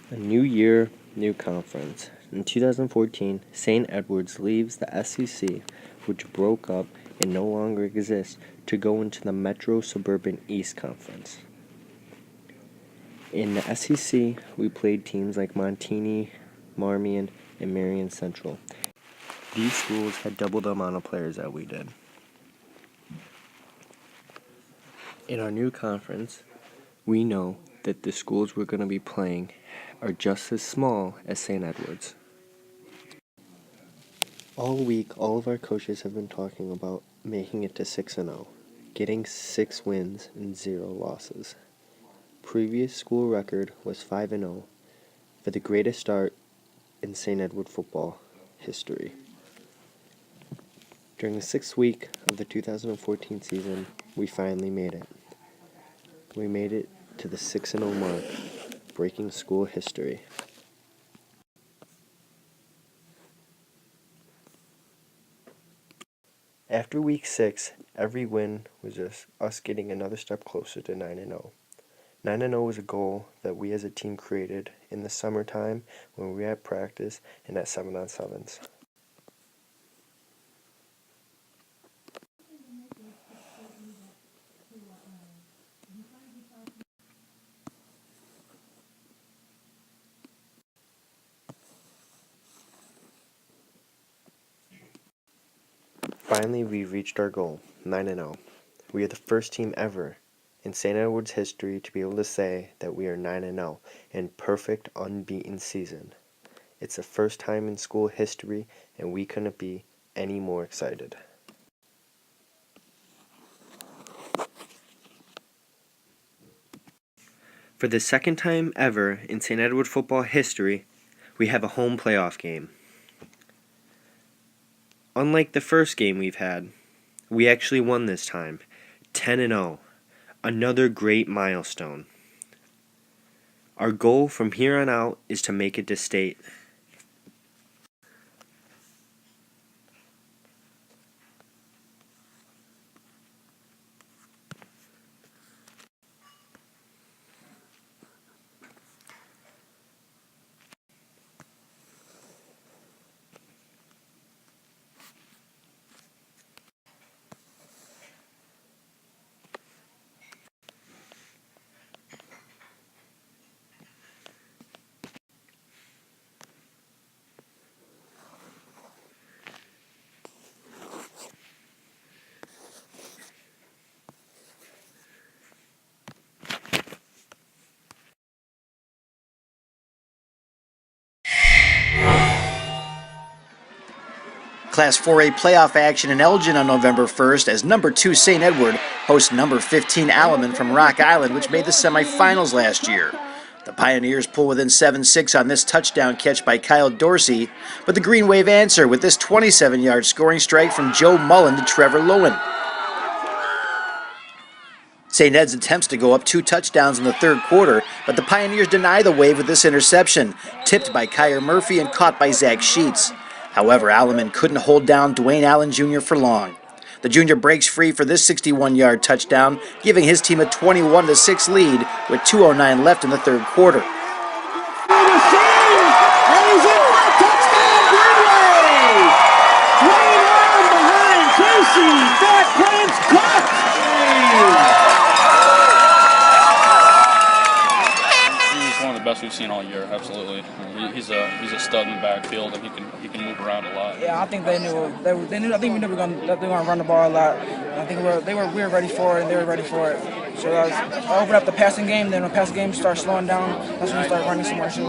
A new year, new conference. In 2014, St. Edward's leaves the SEC, which broke up and no longer exists, to go into the Metro Suburban East Conference. In the SEC, we played teams like Montini, Marmion, and Marion Central. These schools had double the amount of players that we did. In our new conference, we know that the schools we're going to be playing are just as small as St. Edward's. All week, all of our coaches have been talking about making it to 6-0, getting 6 wins and 0 losses. Previous school record was 5-0 for the greatest start in St. Edward football history. During the 6th week of the 2014 season, we finally made it. We made it to the 6-0 mark, breaking school history. After week 6, every win was just us getting another step closer to 9-0. 9-0 was a goal that we as a team created in the summertime when we were at practice and at 7-on-7s. Finally, we reached our goal, 9-0. We are the first team ever in St. Edward's history to be able to say that we are 9-0 in perfect unbeaten season. It's the first time in school history, and we couldn't be any more excited. For the second time ever in St. Edward football history, we have a home playoff game. Unlike the first game we've had, we actually won this time, 10-0, another great milestone. Our goal from here on out is to make it to state. Class 4A playoff action in Elgin on November 1st as number 2 St. Edward hosts number 15 Alleman from Rock Island, which made the semifinals last year. The Pioneers pull within 7-6 on this touchdown catch by Kyle Dorsey, but the Green Wave answer with this 27-yard scoring strike from Joe Mullen to Trevor Loewen. St. Ed's attempts to go up 2 touchdowns in the third quarter, but the Pioneers deny the Wave with this interception, tipped by Kyer Murphy and caught by Zach Sheets. However, Alleman couldn't hold down Dwayne Allen Jr. for long. The junior breaks free for this 61-yard touchdown, giving his team a 21-6 lead with 2:09 left in the third quarter. Best we've seen all year, absolutely. He's a stud in the backfield, and he can move around a lot. Yeah, I think they knew. I think we knew we were going to run the ball a lot. I think we were ready for it, and they were ready for it. So I opened up the passing game. Then when the passing game started slowing down, that's when we started running some more too.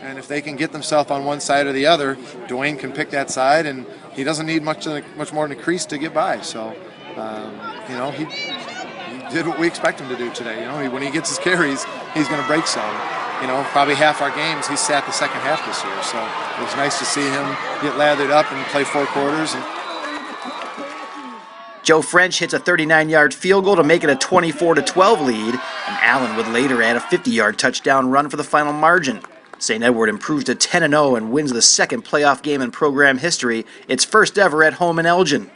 And if they can get themselves on one side or the other, Dwayne can pick that side, and he doesn't need much more than a crease to get by. So, he did what we expect him to do today. When he gets his carries, he's going to break some. Probably half our games he sat the second half this year. So it was nice to see him get lathered up and play 4 quarters. Joe French hits a 39-yard field goal to make it a 24-12 lead, and Allen would later add a 50-yard touchdown run for the final margin. St. Edward improves to 10-0 and wins the second playoff game in program history, its first ever at home in Elgin.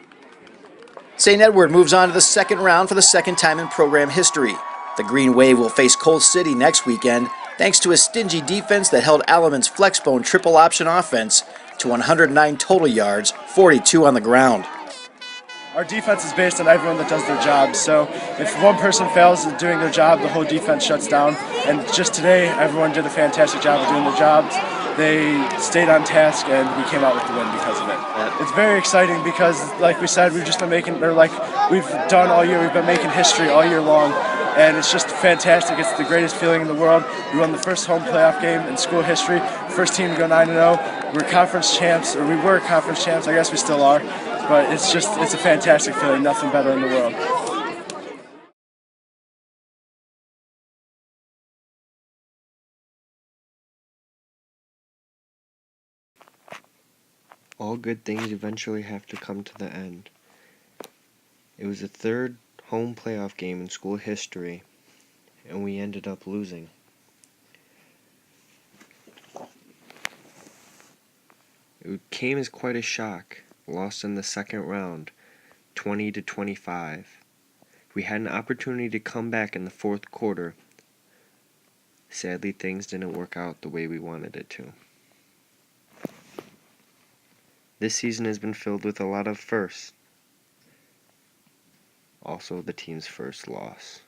St. Edward moves on to the second round for the second time in program history. The Green Wave will face Coal City next weekend. thanks to a stingy defense that held Alaman's flexbone triple option offense to 109 total yards, 42 on the ground. Our defense is based on everyone that does their job. So if one person fails at doing their job, the whole defense shuts down. And just today, everyone did a fantastic job of doing their jobs. They stayed on task, and we came out with the win because of it. It's very exciting because, like we said, we've just been making, or like we've done all year, we've been making history all year long. And it's just fantastic. It's the greatest feeling in the world. We won the first home playoff game in school history. First team to go 9-0. We're conference champs, or we were conference champs. I guess we still are. But it's a fantastic feeling. Nothing better in the world. All good things eventually have to come to the end. It was the third home playoff game in school history, and we ended up losing. It came as quite a shock. Lost in the second round, 20-25. We had an opportunity to come back in the fourth quarter. Sadly, things didn't work out the way we wanted it to. This season has been filled with a lot of firsts. Also, the team's first loss.